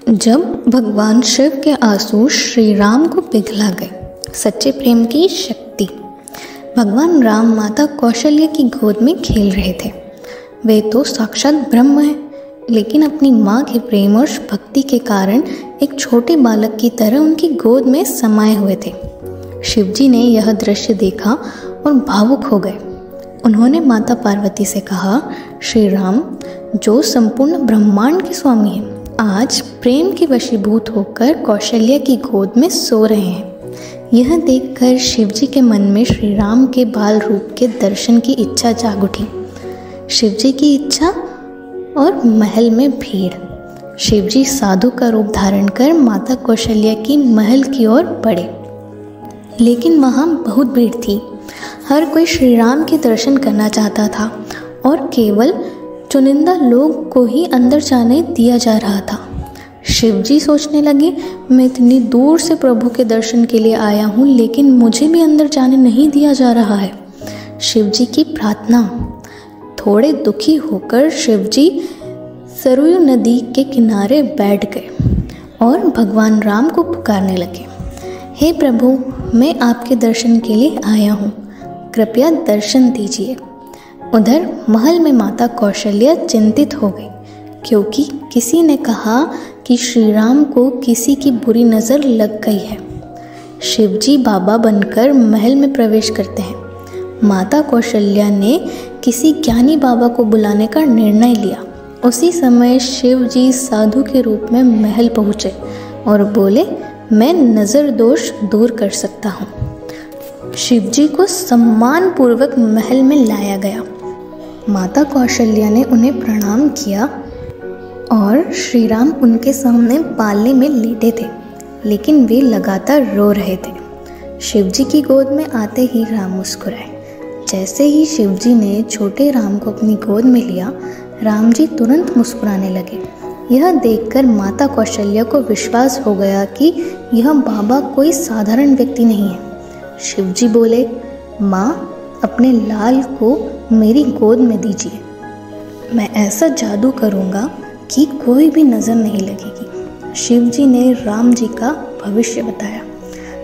जब भगवान शिव के आंसू श्री राम को पिघला गए। सच्चे प्रेम की शक्ति। भगवान राम माता कौशल्या की गोद में खेल रहे थे। वे तो साक्षात ब्रह्म हैं, लेकिन अपनी माँ के प्रेम और भक्ति के कारण एक छोटे बालक की तरह उनकी गोद में समाये हुए थे। शिवजी ने यह दृश्य देखा और भावुक हो गए। उन्होंने माता पार्वती से कहा, श्री राम जो संपूर्ण ब्रह्मांड के स्वामी हैं, आज प्रेम के वशीभूत होकर कौशल्या की गोद में सो रहे हैं। यह देखकर शिवजी के मन में श्री राम के बाल रूप के दर्शन की इच्छा जाग उठी। शिवजी की इच्छा और महल में भीड़। शिवजी साधु का रूप धारण कर माता कौशल्या की महल की ओर बढ़े, लेकिन वहाँ बहुत भीड़ थी। हर कोई श्री राम के दर्शन करना चाहता था और केवल चुनिंदा लोग को ही अंदर जाने दिया जा रहा था। शिवजी सोचने लगे, मैं इतनी दूर से प्रभु के दर्शन के लिए आया हूँ, लेकिन मुझे भी अंदर जाने नहीं दिया जा रहा है। शिवजी की प्रार्थना। थोड़े दुखी होकर शिवजी सरयू नदी के किनारे बैठ गए और भगवान राम को पुकारने लगे, हे प्रभु, मैं आपके दर्शन के लिए आया हूँ, कृपया दर्शन दीजिए। उधर महल में माता कौशल्या चिंतित हो गई, क्योंकि किसी ने कहा कि श्री राम को किसी की बुरी नज़र लग गई है। शिवजी बाबा बनकर महल में प्रवेश करते हैं। माता कौशल्या ने किसी ज्ञानी बाबा को बुलाने का निर्णय लिया। उसी समय शिवजी साधु के रूप में महल पहुँचे और बोले, मैं नज़र दोष दूर कर सकता हूँ। शिवजी को सम्मानपूर्वक महल में लाया गया। माता कौशल्या ने उन्हें प्रणाम किया और श्री राम उनके सामने पालने में लेटे थे, लेकिन वे लगातार रो रहे थे। शिवजी की गोद में आते ही राम मुस्कुराए। जैसे ही शिवजी ने छोटे राम को अपनी गोद में लिया, राम जी तुरंत मुस्कुराने लगे। यह देखकर माता कौशल्या को विश्वास हो गया कि यह बाबा कोई साधारण व्यक्ति नहीं है। शिवजी बोले, माँ, अपने लाल को मेरी गोद में दीजिए। मैं ऐसा जादू करूँगा कि कोई भी नज़र नहीं लगेगी। शिवजी ने राम जी का भविष्य बताया।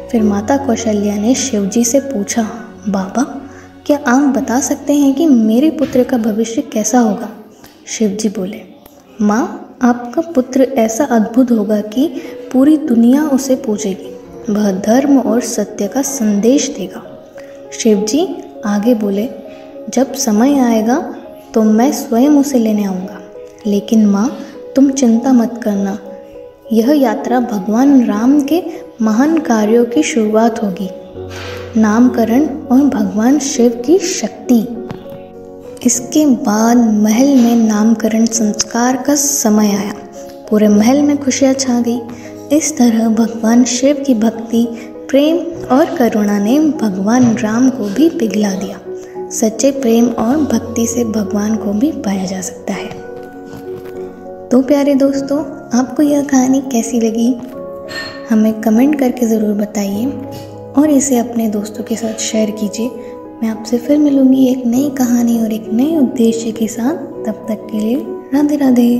फिर माता कौशल्या ने शिवजी से पूछा, बाबा, क्या आप बता सकते हैं कि मेरे पुत्र का भविष्य कैसा होगा? शिवजी बोले, माँ, आपका पुत्र ऐसा अद्भुत होगा कि पूरी दुनिया उसे पूजेगी। वह धर्म और सत्य का संदेश देगा। शिवजी आगे बोले, जब समय आएगा तो मैं स्वयं उसे लेने आऊँगा। लेकिन माँ, तुम चिंता मत करना, यह यात्रा भगवान राम के महान कार्यों की शुरुआत होगी। नामकरण और भगवान शिव की शक्ति। इसके बाद महल में नामकरण संस्कार का समय आया। पूरे महल में खुशियाँ छा गई। इस तरह भगवान शिव की भक्ति, प्रेम और करुणा ने भगवान राम को भी पिघला दिया। सच्चे प्रेम और भक्ति से भगवान को भी पाया जा सकता है। तो प्यारे दोस्तों, आपको यह कहानी कैसी लगी? हमें कमेंट करके ज़रूर बताइए और इसे अपने दोस्तों के साथ शेयर कीजिए। मैं आपसे फिर मिलूँगी एक नई कहानी और एक नए उद्देश्य के साथ। तब तक के लिए राधे राधे।